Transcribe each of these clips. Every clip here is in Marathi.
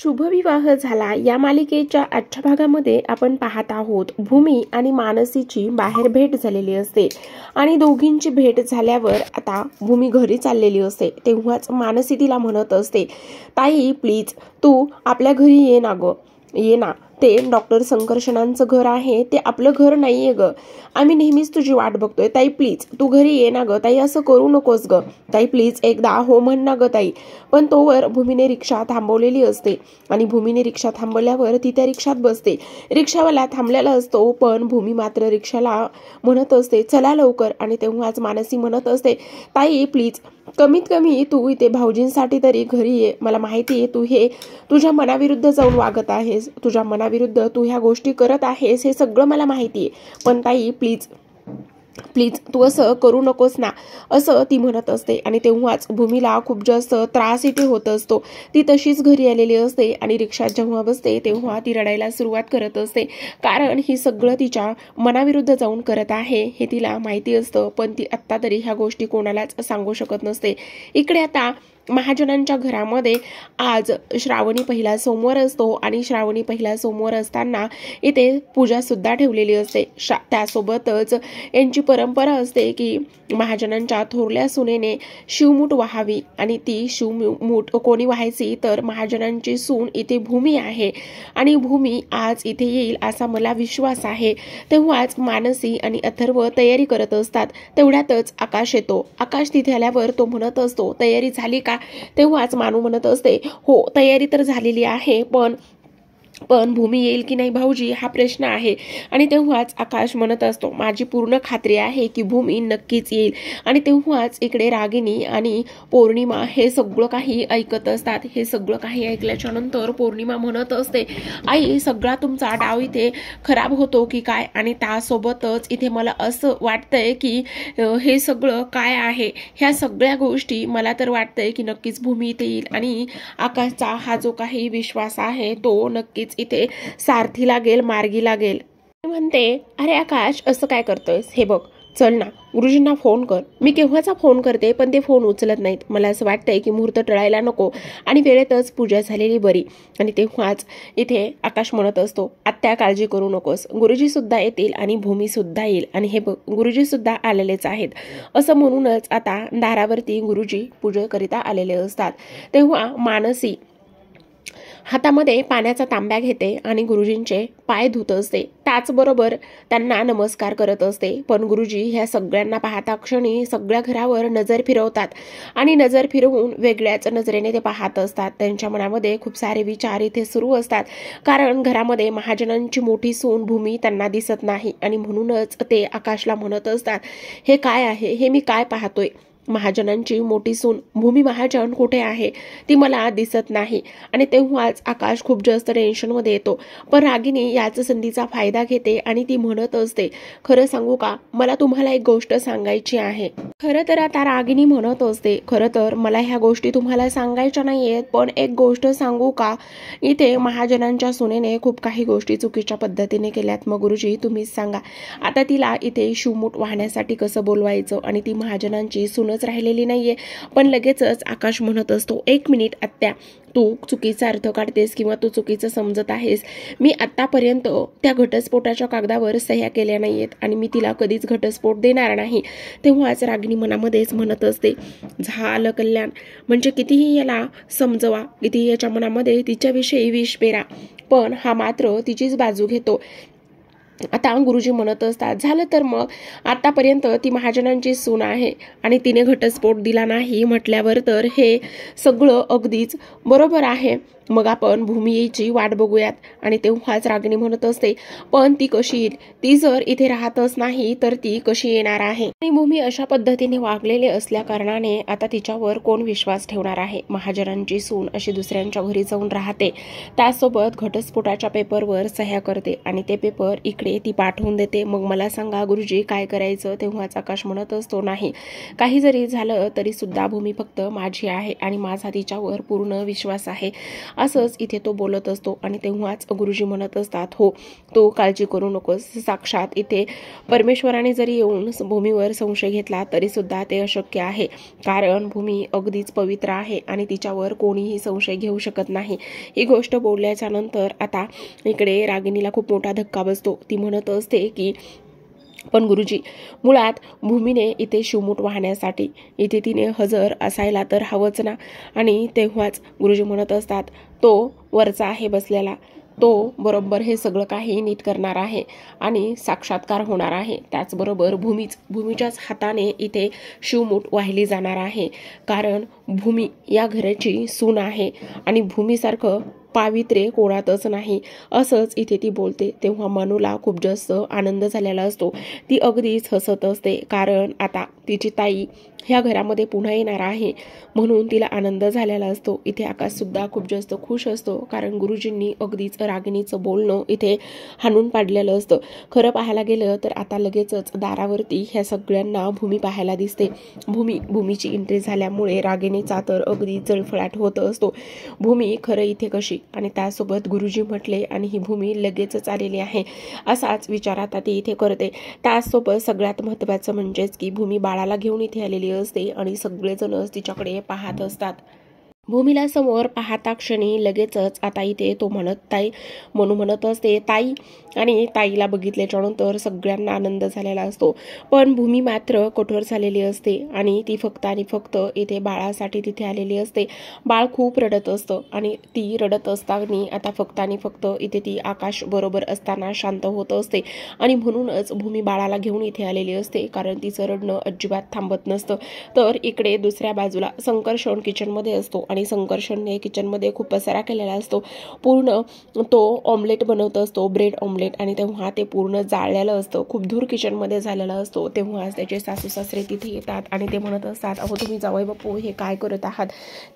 शुभविवाह झाला या मालिकेच्या आजच्या भागामध्ये आपण पाहत आहोत भूमी आणि मानसीची बाहेर भेट झालेली असते आणि दोघींची भेट झाल्यावर आता भूमी घरी चाललेली असते तेव्हाच मानसी तिला म्हणत असते, ताई प्लीज तू आपल्या घरी ये ना ग, ये ना. ते डॉक्टर संकर्षणांचं घर आहे, ते आपलं घर नाहीये ग. आम्ही नेहमीच तुझी वाट बघतोय. ताई प्लीज तू घरी ये ना ग. ताई असं करू नकोस ग. ताई प्लीज एकदा हो म्हण ना ग ताई. पण तोवर भूमीने रिक्षा थांबवलेली असते आणि भूमीने रिक्षा थांबवल्यावर ती त्या रिक्षात बसते. रिक्षावाला थांबलेला असतो पण भूमी मात्र रिक्षाला म्हणत असते, चला लवकर. आणि तेव्हाच मानसी म्हणत असते, ताई प्लीज कमीत कमी तू इथे भाऊजींसाठी तरी घरी ये. मला माहिती आहे तू हे तुझ्या मनाविरुद्ध जाऊन वागत आहेस, तुझ्या मनाविरुद्ध तू ह्या गोष्टी करत आहेस, हे सगळं मला माहिती आहे. पण ताई प्लीज प्लीज तू असं करू नकोस ना, असं ती म्हणत असते. आणि तेव्हाच भूमीला खूप जास्त त्रास इथे होत असतो. ती तशीच घरी आलेली असते आणि रिक्षात जेव्हा बसते तेव्हा ती रडायला सुरुवात करत असते, कारण ही सगळं तिच्या मनाविरुद्ध जाऊन करत आहे हे तिला माहिती असतं. पण ती आत्ता तरी ह्या गोष्टी कोणालाच सांगू शकत नसते. इकडे आता महाजनांच्या घरामध्ये आज श्रावणी पहिला सोमवार असतो आणि श्रावणी पहिला सोमवार असताना इथे पूजा सुद्धा ठेवलेली असते. त्यासोबतच यांची परंपरा असते की महाजनांच्या थोरल्या सुनेने शिवमूठ व्हावी आणि ती शिवमूठ कोणी व्हायची तर महाजनांची सून इथे भूमी आहे आणि भूमी आज इथे येईल असा मला विश्वास आहे. तेव्हाच मानसी आणि अथर्व तयारी करत असतात. तेवढ्यातच आकाश येतो. आकाश तिथे आल्यावर तो म्हणत असतो, तयारी झाली का? तेव्हाच मानू म्हणत असते, हो तयारी तर झालेली आहे, पण भूमी येईल की नाही भाऊजी हा प्रश्न आहे. आणि तेव्हाच आकाश म्हणत असतो, माझी पूर्ण खात्री आहे की भूमी नक्कीच येईल. आणि तेव्हाच इकडे रागिनी आणि पौर्णिमा हे सगळं काही ऐकत असतात. हे सगळं काही ऐकल्याच्या नंतर पौर्णिमा म्हणत असते, आई सगळा तुमचा डाव इथे खराब होतो की काय? आणि त्यासोबतच इथे मला असं वाटतंय की हे सगळं काय आहे, ह्या सगळ्या गोष्टी मला तर वाटतंय की नक्कीच भूमी इथे येईल आणि आकाशचा हा जो काही विश्वास आहे तो नक्कीच इथे सारथी लागेल, मार्गी लागेल. म्हणते, अरे आकाश असं काय करतोयस? हे बघ चल ना गुरुजींना फोन कर. मी केव्हाचा फोन करते पण ते फोन उचलत नाहीत. मला असं वाटतंय की मुहूर्त टळायला नको आणि वेळेतच पूजा झालेली बरी. आणि तेव्हाच इथे आकाश म्हणत असतो, आत्या काळजी करू नकोस, गुरुजी सुद्धा येतील आणि भूमी सुद्धा येईल. आणि हे बघ गुरुजी सुद्धा आलेलेच आहेत. असं म्हणूनच आता दारावरती गुरुजी पूजेकरिता आलेले असतात. तेव्हा मानसी हातामध्ये पाण्याचा तांब्या घेते आणि गुरुजींचे पाय धुत असते. त्याचबरोबर त्यांना नमस्कार करत असते. पण गुरुजी ह्या सगळ्यांना पाहता क्षणी सगळ्या घरावर नजर फिरवतात आणि नजर फिरवून वेगळ्याच नजरेने ते पाहत असतात. त्यांच्या मनामध्ये खूप सारे विचार इथे सुरू असतात, कारण घरामध्ये महाजनांची मोठी सून भूमी त्यांना दिसत नाही आणि म्हणूनच ते आकाशला म्हणत असतात, हे काय आहे, हे मी काय पाहतोय? महाजनांची मोठी सून भूमी महाजन कुठे आहे? ती मला दिसत नाही. आणि तेव्हाच आकाश खूप जास्त टेन्शनमध्ये येतो. पण रागिनी याच संधीचा फायदा घेते आणि ती म्हणत असते, खरं सांगू का, मला तुम्हाला एक गोष्ट सांगायची आहे. खरं तर आता रागिनी म्हणत असते, खरं तर मला ह्या गोष्टी तुम्हाला सांगायच्या नाहीयेत, पण एक गोष्ट सांगू का, इथे महाजनांच्या सुनेने खूप काही गोष्टी चुकीच्या पद्धतीने केल्यात. मग गुरुजी तुम्हीच सांगा, आता तिला इथे शिवमूठ वाहण्यासाठी कसं बोलवायचं? आणि ती महाजनांची सूनच राहिलेली नाहीये. पण लगेचच आकाश म्हणत असतो, एक मिनिट आत्या, तू चुकीचा अर्थ काढतेस किंवा तू चुकीचं समजत आहेस. मी आतापर्यंत त्या घटस्फोटाच्या कागदावर सह्या केल्या नाहीयेत आणि मी तिला कधीच घटस्फोट देणार नाही. तेव्हाच रागिनी मनामध्येच म्हणत असते, झालं कल्याण, म्हणजे कितीही याला समजवा, कितीही याच्या मनामध्ये तिच्याविषयी विष पेरा, पण हा मात्र तिचीच बाजू घेतो. आता गुरुजी म्हणत असतात, झालं तर मग आतापर्यंत ती महाजनांची सून आहे आणि तिने घटस्फोट दिला नाही म्हटल्यावर तर हे सगळं अगदीच बरोबर आहे. मग आपण भूमी येईची वाट बघूयात. आणि तेव्हाच रागिनी म्हणत असते, पण ती कशी येईल? ती जर इथे राहतच नाही तर ती कशी येणार आहे? आणि भूमी अशा पद्धतीने वागलेले असल्या कारणाने आता तिच्यावर कोण विश्वास ठेवणार आहे? महाजनांची सून अशी दुसऱ्यांच्या घरी जाऊन राहते, त्यासोबत घटस्फोटाच्या पेपरवर सह्या करते आणि ते पेपर इकडे तिच्याकडे ती पाठवून देते. मग मला सांगा गुरुजी काय करायचं? तेव्हाच आकाश म्हणत असतो, नाही, काही जरी झालं तरी सुद्धा भूमी फक्त माझी आहे आणि माझा तिच्यावर पूर्ण विश्वास आहे. असंच इथे तो बोलत असतो आणि तेव्हाच गुरुजी म्हणत असतात, हो, तो काळजी करू नकोस. साक्षात इथे परमेश्वराने जरी येऊन भूमीवर संशय घेतला तरी सुद्धा ते अशक्य आहे, कारण भूमी अगदीच पवित्र आहे आणि तिच्यावर कोणीही संशय घेऊ शकत नाही. ही गोष्ट बोलल्याच्या नंतर आता इकडे रागिणीला खूप मोठा धक्का बसतो. ती म्हणत असते की पण गुरुजी, मुळात भूमीने इथे शिवमूठ वाहण्यासाठी इथे तिने हजर असायला तर हवंच ना. आणि तेव्हाच गुरुजी म्हणत असतात, तो वरचा आहे बसलेला, तो बरोबर हे सगळं काही नीट करणार आहे आणि साक्षात्कार होणार आहे. त्याचबरोबर भूमीच्याच हाताने इथे शिवमूठ वाहिली जाणार आहे, कारण भूमी या घराची सून आहे आणि भूमीसारखं पावित्र्य कोणातच नाही. असंच इथे ती बोलते. तेव्हा मनूला खूप जास्त आनंद झालेला असतो. ती अगदीच हसत असते, कारण आता तिची ताई ह्या घरामध्ये पुन्हा येणार आहे म्हणून तिला आनंद झालेला असतो. इथे आकाश सुद्धा खूप जास्त खुश असतो, कारण गुरुजींनी अगदीच रागिणीचं बोलणं इथे हाणून पाडलेलं असतं. खरं पाहायला गेलं तर आता लगेचच दारावरती ह्या सगळ्यांना भूमी पाहायला दिसते. भूमीची एंट्री झाल्यामुळे रागिणीचा तर अगदी जळफळाट होत असतो. भूमी खरं इथे कशी आणि त्यासोबत गुरुजी म्हटले आणि ही भूमी लगेचच आलेली आहे असाच विचार आता ती इथे करते. त्यासोबत सगळ्यात महत्त्वाचं म्हणजेच की भूमी बाळाला घेऊन इथे आलेली असते आणि सगळेजण तिच्याकडे पाहत असतात. भूमीला समोर पाहता क्षणी लगेचच आता इथे तो मनू म्हणत असते ताई, आणि ताईला बघितल्याच्या नंतर सगळ्यांना आनंद झालेला असतो. पण भूमी मात्र कठोर झालेली असते आणि ती फक्त आणि फक्त इथे बाळासाठी तिथे आलेली असते. बाळ खूप रडत असतं आणि ती रडत असताना आता फक्त आणि फक्त इथे ती आकाश बरोबर असताना शांत होत असते आणि म्हणूनच भूमी बाळाला घेऊन इथे आलेली असते, कारण तिचं रडणं अजिबात थांबत नसतं. तर इकडे दुसऱ्या बाजूला संकर्षण किचनमध्ये असतो आणि संकर्षणने किचनमध्ये खूप पसारा केलेला असतो. पूर्ण तो ऑमलेट बनवत असतो, ब्रेड ऑमलेट, आणि तेव्हा ते पूर्ण जाळलेलं असतं. खूप दूर किचनमध्ये झालेलं असतो. तेव्हा त्याचे सासू सासरे तिथे येतात आणि ते म्हणत असतात, अहो तुम्ही जावई बापू हे काय करत आहात?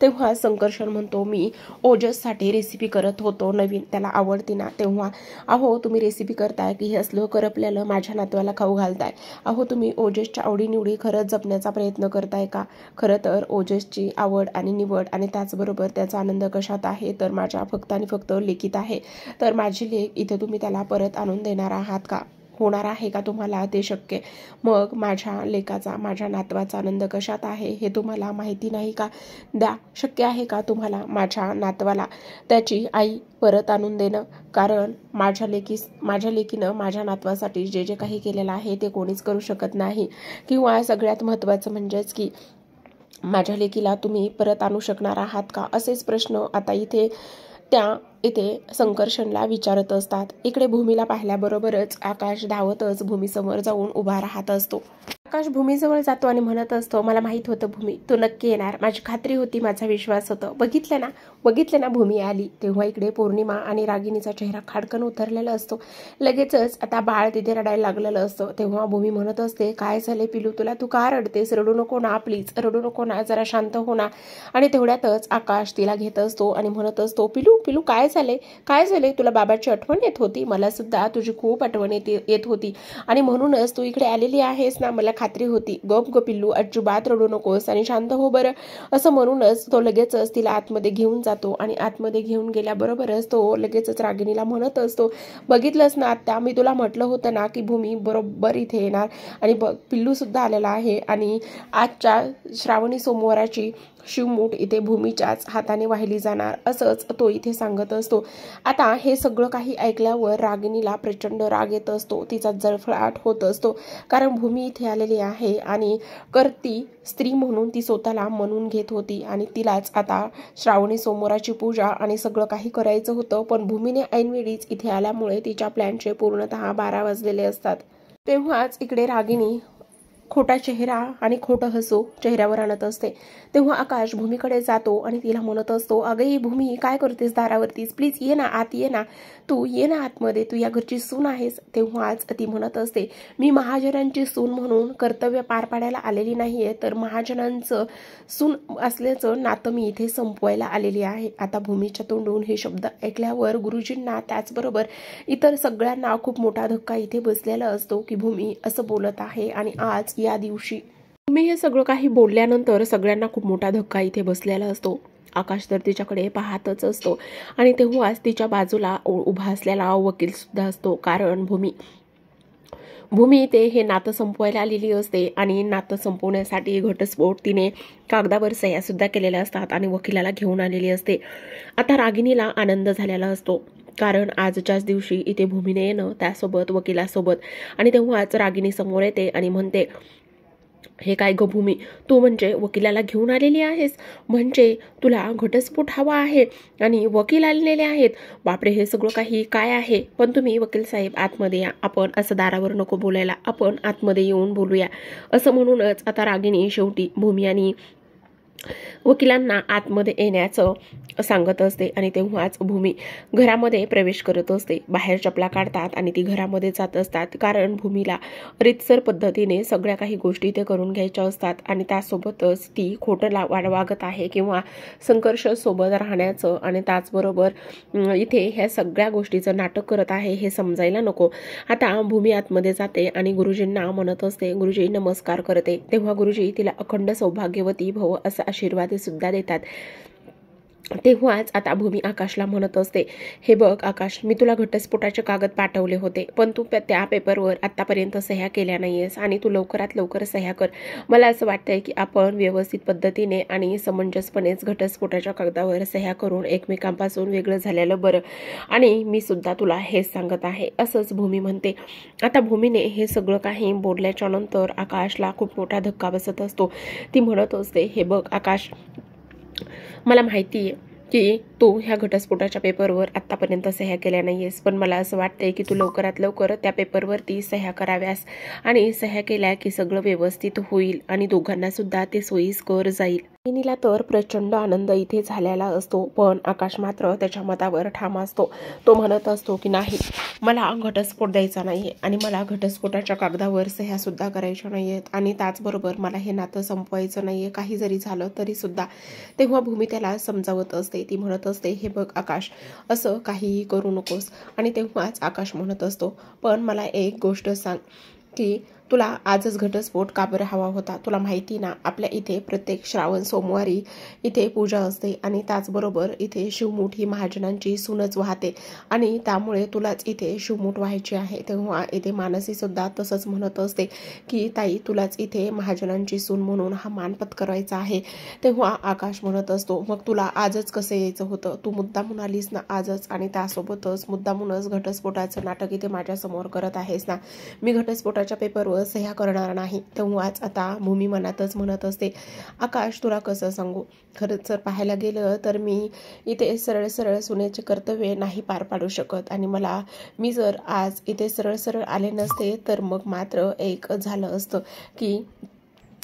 तेव्हा संकर्षण म्हणतो, मी ओजससाठी रेसिपी करत होतो नवीन, त्याला आवडते ना. तेव्हा अहो तुम्ही रेसिपी करताय की हे असलं करपलेलं माझ्या नातवाला खाऊ घालताय? अहो तुम्ही ओजसच्या आवडीनिवडी खरंच जपण्याचा प्रयत्न करताय का? खरं तर ओजसची आवड आणि निवड आणि त्याचबरोबर त्याचा आनंद कशात आहे तर माझ्या फक्त आणि फक्त लेकीत आहे. तर माझी लेक इथे तुम्ही त्याला परत आणून देणार आहात का? होणार आहे का तुम्हाला ते शक्य? मग माझ्या लेकाचा, माझ्या नातवाचा आनंद कशात आहे हे तुम्हाला माहिती नाही का? द्या, शक्य आहे का तुम्हाला माझ्या नातवाला त्याची आई परत आणून देणं? कारण माझ्या लेकीनं माझ्या नातवासाठी जे जे काही केलेलं आहे ते कोणीच करू शकत नाही. किंवा सगळ्यात महत्त्वाचं म्हणजेच की माझ्या लेकीला तुम्ही परत आणू शकणार आहात का? असेच प्रश्न आता इथे संकर्षणला विचारत असतात. इकडे भूमीला पाहिल्याबरोबरच आकाश धावतच भूमीसमोर जाऊन उभा राहत असतो. आकाश भूमीजवळ जातो आणि म्हणत असतो, मला माहित होतं भूमी तू नक्की येणार, माझी खात्री होती, माझा विश्वास होता. बघितलं ना भूमी आली. तेव्हा इकडे पौर्णिमा आणि रागिणीचा चेहरा खाडकन उतरलेला असतो. लगेचच आता बाळ तिथे रडायला लागलेलं असतं. तेव्हा भूमी म्हणत असते, काय झाले पिलू तुला? तू का रडतेस? रडू नको ना प्लीज, रडू नको ना, जरा शांत हो ना. आणि तेवढ्यातच आकाश तिला घेत असतो आणि म्हणत असतो, पिलू काय झाले? तुला बाबाची आठवण येत होती? मला सुद्धा तुझी खूप आठवण येत होती आणि म्हणूनच तू इकडे आलेली आहेस ना, मला खात्री होती. गप पिल्लू, अजिबात रडू नकोस आणि शांत हो बरं. असं म्हणूनच तो लगेचच तिला आतमध्ये घेऊन जातो आणि आतमध्ये घेऊन गेल्याबरोबरच तो लगेचच रागिणीला म्हणत असतो, बघितलंस ना आत्या, मी तुला म्हटलं होतं ना की भूमी बरोबर इथे येणार आणि पिल्लू सुद्धा आलेला आहे आणि आजच्या श्रावणी सोमवाराची शिवमूठ इथे भूमीच्याच हाताने वाहिली जाणार, असंच तो इथे सांगत असतो. आता हे सगळं काही ऐकल्यावर रागिणीला प्रचंड राग येत असतो. तिचा जळफळाट होत असतो, कारण भूमी इथे आलेली आहे आणि करती स्त्री म्हणून ती स्वतःला म्हणून घेत होती आणि तिलाच आता श्रावणी सोमवाराची पूजा आणि सगळं काही करायचं होतं. पण भूमीने ऐनवेळीच इथे आल्यामुळे तिच्या प्लॅनचे पूर्णतः 12 वाजलेले असतात. तेव्हाच इकडे रागिणी खोटा चेहरा आणि खोटं हसू चेहऱ्यावर आणत असते, तेव्हा आकाश भूमीकडे जातो आणि तिला म्हणत असतो, अगं ही भूमी काय करतेस दारावरतीच, प्लीज ये ना आत, ये ना तू, ये ना आतमध्ये, तू या घरची सून आहेस. तेव्हाच ती म्हणत असते, मी महाजनांची सून म्हणून कर्तव्य पार पाडायला आलेली नाहीये, तर महाजनांचं सून असल्याचं नातं मी इथे संपवायला आलेली आहे. आता भूमीच्या तोंडून हे शब्द ऐकल्यावर गुरुजींना त्याचबरोबर इतर सगळ्यांना खूप मोठा धक्का इथे बसलेला असतो की भूमी असं बोलत आहे. आणि आज या दिवशी भूमी हे सगळं काही बोलल्यानंतर सगळ्यांना खूप मोठा धक्का इथे बसलेला असतो. आकाश तर तिच्याकडे पाहतच असतो आणि तेव्हाच तिच्या बाजूला उभा असलेला वकील सुद्धा असतो, कारण भूमी ते हे नातं संपवायला आलेली असते आणि नातं संपवण्यासाठी घटस्फोट तिने कागदावर सह्या सुद्धा केलेल्या असतात आणि वकिलाला घेऊन आलेली असते. आता रागिणीला आनंद झालेला असतो, कारण आजच्याच दिवशी इथे भूमीने येणं, त्यासोबत वकिलासोबत. आणि तेव्हाच रागिणी समोर येते आणि म्हणते, हे काय ग भूमी, तू म्हणजे वकिलाला घेऊन आलेली आहेस, म्हणजे तुला घटस्फोट हवा आहे आणि वकील आलेले आहेत. बापरे, हे सगळं काही काय आहे. पण तुम्ही वकील साहेब आतमध्ये या, आपण असं दारावर नको बोलायला, आपण आतमध्ये येऊन बोलूया. असं म्हणूनच आता रागिणी शेवटी भूमी आणि वकिलांना आतमध्ये येण्याचं सांगत असते. आणि तेव्हाच भूमी घरामध्ये प्रवेश करत असते. बाहेर चपला काढतात आणि ती घरामध्ये जात असतात, कारण भूमीला रीतसर पद्धतीने सगळ्या काही गोष्टी ते करून घ्यायच्या असतात आणि त्यासोबतच ती खोटं वागत आहे किंवा संघर्ष सोबत राहण्याचं आणि त्याचबरोबर इथे ह्या सगळ्या गोष्टीचं नाटक करत आहे हे समजायला नको. आता भूमी आतमध्ये जाते आणि गुरुजींना म्हणत असते, गुरुजी नमस्कार करते. तेव्हा गुरुजी तिला अखंड सौभाग्यवती भव असा आशीर्वाद सुद्धा देतात. तेव्हाच आता भूमी आकाशला म्हणत असते, हे बघ आकाश, मी तुला घटस्फोटाचे कागद पाठवले होते, पण तू त्या पेपरवर आतापर्यंत सह्या केल्या नाहीयेस आणि तू लवकरात लवकर सह्या कर. मला असं वाटतंय की आपण व्यवस्थित पद्धतीने आणि समंजसपणेच घटस्फोटाच्या कागदावर सह्या करून एकमेकांपासून वेगळं झालेलं बरं. आणि मी सुद्धा तुला हेच सांगत आहे, असंच भूमी म्हणते. आता भूमीने हे सगळं काही बोलल्याच्या नंतर आकाशला खूप मोठा धक्का बसत असतो. ती म्हणत असते, हे बघ आकाश, मला माहिती आहे की तू ह्या घटस्फोटाच्या पेपरवर आत्तापर्यंत सह्या केल्या नाहीयेस, पण मला असं वाटतंय की तू लवकरात लवकर त्या पेपरवरती सह्या कराव्यास आणि सह्या केल्या की सगळं व्यवस्थित होईल आणि दोघांना सुद्धा ते सोयीस्कर जाईल. रागिणीला तर प्रचंड आनंद इथे झालेला असतो, पण आकाश मात्र त्याच्या मतावर ठाम असतो. तो म्हणत असतो की नाही, मला घटस्फोट द्यायचा नाहीये आणि मला घटस्फोटाच्या कागदावर सह्या सुद्धा करायच्या नाहीयेत आणि त्याचबरोबर मला हे नातं संपवायचं नाहीये, काही जरी झालं तरी सुद्धा. तेव्हा भूमी त्याला समजावत असते. ती म्हणत असते, हे बघ आकाश, असं काहीही करू नकोस. आणि तेव्हाच आकाश म्हणत असतो, पण मला एक गोष्ट सांग की तुला आजच घटस्फोट का बरं हवा होता. तुला माहिती ना, आपल्या इथे प्रत्येक श्रावण सोमवारी इथे पूजा असते आणि त्याचबरोबर इथे शिवमूठ ही महाजनांची सूनच वाहते आणि त्यामुळे तुलाच इथे शिवमूठ व्हायची आहे. तेव्हा इथे मानसी सुद्धा तसंच म्हणत असते की ताई, तुलाच इथे महाजनांची सून म्हणून हा मान पत्करायचा आहे. तेव्हा आकाश म्हणत असतो, मग तुला आजच कसं यायचं होतं, तू मुद्दामून आलीस ना आजच आणि त्यासोबतच मुद्दामूनच घटस्फोटाचं नाटक इथे माझ्यासमोर करत आहेस ना. मी घटस्फोटाच्या पेपरवर सह्या करणार नाही. तेव्हाच आता भूमी मनातच म्हणत असते, आकाश तुला कसं सांगू, खरंच जर पाहायला गेलं तर मी इथे सरळ सरळ सुनेचे कर्तव्य नाही पार पाडू शकत आणि मी जर आज इथे सरळ सरळ आले नसते तर मग मात्र एक झालं असतं की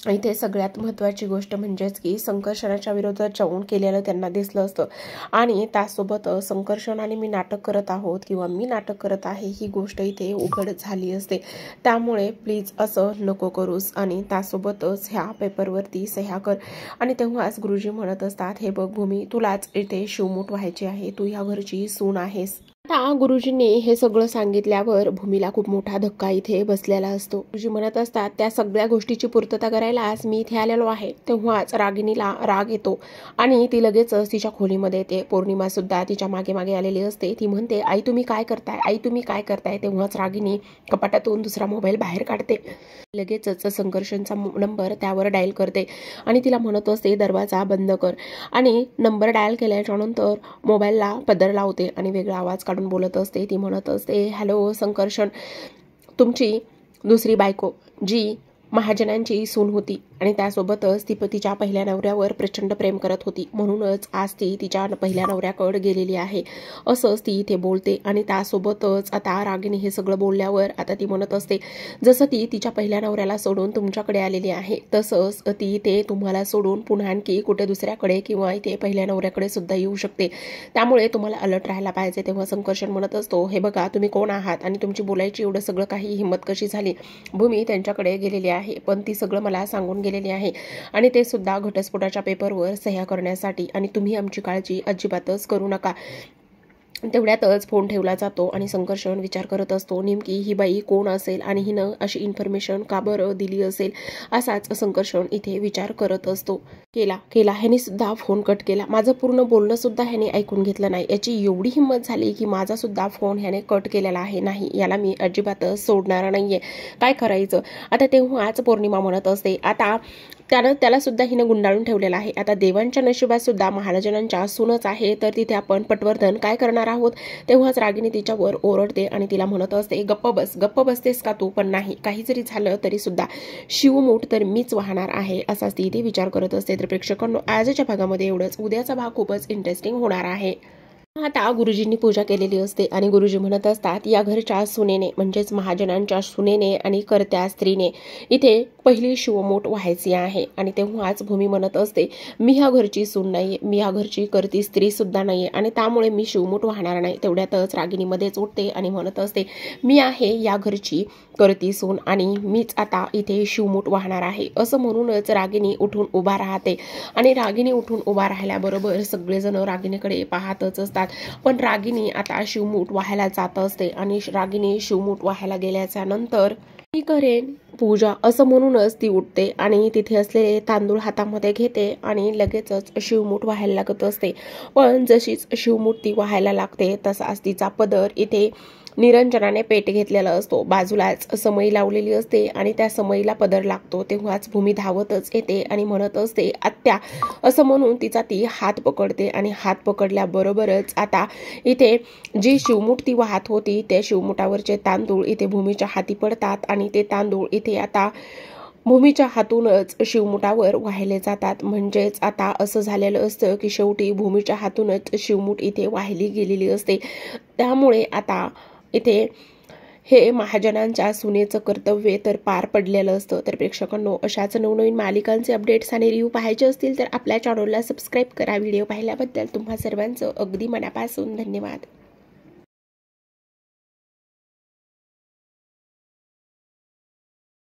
इथे सगळ्यात महत्त्वाची गोष्ट म्हणजेच की संकर्षणाच्या विरोधात जाऊन केलेलं त्यांना दिसलं असतं आणि त्यासोबत संकर्षणाने मी नाटक करत आहोत किंवा मी नाटक करत आहे ही गोष्ट इथे उघड झाली असते. त्यामुळे प्लीज असं नको करूस आणि त्यासोबतच ह्या पेपरवरती सह्या कर. आणि तेव्हाच गुरुजी म्हणत असतात, हे बघ भूमी, तुलाच इथे शिवमूठ व्हायची आहे, तू ह्या घरची सून आहेस. आता गुरुजींनी हे सगळं सांगितल्यावर भूमीला खूप मोठा धक्का इथे बसलेला असतो. गुरुजी म्हणत असतात, त्या सगळ्या गोष्टीची पूर्तता करायला आज मी इथे आलेलो आहे. तेव्हाच रागिणीला राग येतो आणि ती लगेचच तिच्या खोलीमध्ये येते. पौर्णिमा सुद्धा तिच्या मागे मागे आलेली असते. ती म्हणते, आई तुम्ही काय करताय, आई तुम्ही काय करताय. तेव्हाच रागिणी कपाटातून दुसरा मोबाईल बाहेर काढते. लगेचच संकर्षणचा नंबर त्यावर डायल करते आणि तिला म्हणत असते, दरवाजा बंद कर. आणि नंबर डायल केल्याच्या नंतर मोबाईलला पदर लावते आणि वेगळा आवाज काढून बोलत असते. ती म्हणत असते, हॅलो संकर्षण, तुमची दुसरी बायको जी महाजनांची सून होती आणि त्यासोबतच ती तिच्या पहिल्या नवऱ्यावर प्रचंड प्रेम करत होती. म्हणूनच आज ती तिच्या पहिल्या नवऱ्याकडे गेलेली आहे असंच ती इथे बोलते. आणि त्यासोबतच आता रागिनी हे सगळं बोलल्यावर आता ती म्हणत असते, जसं ती तिच्या पहिल्या नवऱ्याला सोडून तुमच्याकडे आलेली आहे तसंच ती ते तुम्हाला सोडून पुन्हा आणखी कुठे दुसऱ्याकडे किंवा इथे पहिल्या नवऱ्याकडे सुद्धा येऊ शकते. त्यामुळे तुम्हाला अलर्ट राहायला पाहिजे. तेव्हा संकर्षण म्हणत असतो, हे बघा तुम्ही कोण आहात आणि तुमची बोलायची एवढं सगळं काही हिंमत कशी झाली. भूमी त्यांच्याकडे गेलेली आहे पण ती सगळं मला सांगून गेलेली आहे आणि ते सुद्धा घटस्फोटाच्या पेपरवर सह्या करण्यासाठी. आणि तुम्ही आमची काळजी अजिबातच करू नका. तेवढ्यातच फोन ठेवला जातो आणि संकर्षण विचार करत असतो, नेमकी ही बाई कोण असेल आणि हिनं अशी इन्फॉर्मेशन का बरं दिली असेल. असाच संकर्षण इथे विचार करत असतो. केला ह्याने सुद्धा फोन कट केला. माझं पूर्ण बोलणं सुद्धा ह्याने ऐकून घेतलं नाही. याची एवढी हिंमत झाली की माझा सुद्धा फोन ह्याने कट केलेला आहे. नाही, याला मी अजिबातच सोडणार नाहीये. काय करायचं आता. तेव्हाच पौर्णिमा म्हणत असते, आता त्याला सुद्धा हिनं गुंडाळून ठेवलेला आहे. आता देवांच्या नशिबात सुद्धा महाराजांच्या सूनच आहे तर तिथे आपण पटवर्धन काय करणार आहोत. तेव्हाच रागिनी तिच्यावर ओरडते आणि तिला म्हणत असते, गप्प बसतेस का तू. पण नाही, काही जरी झालं तरी सुद्धा शिवमूठ तर मीच वाहणार आहे असाच ती इथे विचार करत असते. तर प्रेक्षकांनो, आजच्या भागामध्ये एवढंच. उद्याचा भाग खूपच इंटरेस्टिंग होणार आहे. आता गुरुजींनी पूजा केलेली असते आणि गुरुजी म्हणत असतात, या घरच्या सुनेने म्हणजेच महाजनांच्या सुनेने आणि कर्त्या स्त्रीने इथे पहिली शिवमूठ व्हायची आहे. आणि तेव्हाच भूमी म्हणत असते, मी ह्या घरची सून नाहीये, मी ह्या घरची करती स्त्री सुद्धा नाहीये आणि त्यामुळे मी शिवमूठ वाहणार नाही. तेवढ्यातच रागिनी मध्येच उठते आणि म्हणत असते, मी आहे या घरची करती सून आणि मीच आता इथे शिवमूठ वाहणार आहे. असं म्हणूनच रागिनी उठून उभा राहते आणि रागिनी उठून उभा राहिल्याबरोबर सगळेजण रागिनीकडे पाहतच असतात. पण रागिनी आता शिवमूठ वाहायला जात असते आणि रागिनी शिवमूठ वाहायला गेल्याच्या नंतर मी करेन पूजा असं म्हणूनच ती उठते आणि तिथे असलेले तांदूळ हातामध्ये घेते आणि लगेचच शिवमूठ व्हायला लागत असते. पण जशीच शिवमूठ ती व्हायला लागते तसाच तिचा पदर इथे निरंजनाने पेट घेतलेला असतो. बाजूलाच समई लावलेली असते आणि त्या समईला पदर लागतो. तेव्हाच भूमी धावतच येते आणि म्हणत असते, आत्या असं म्हणून तिचा ती हात पकडते आणि हात पकडल्याबरोबरच आता इथे जी शिवमूठ ती वाहत होती त्या शिवमुठावरचे तांदूळ इथे भूमीच्या हाती पडतात आणि ते तांदूळ इथे आता भूमीच्या हातूनच शिवमुठावर वाहिले जातात. म्हणजेच आता असं झालेलं असतं की शेवटी भूमीच्या हातूनच शिवमूठ इथे वाहिली गेलेली असते. त्यामुळे आता इथे हे महाजनांच्या सुनेचं कर्तव्य तर पार पडलेलं असतं. तर प्रेक्षकांनो, अशाच नवनवीन मालिकांचे अपडेट्स आणि रिव्ह्यू पाहायचे असतील तर आपल्या चॅनलला सबस्क्राईब करा. व्हिडिओ पाहिल्याबद्दल तुम्हा सर्वांचं अगदी मनापासून धन्यवाद.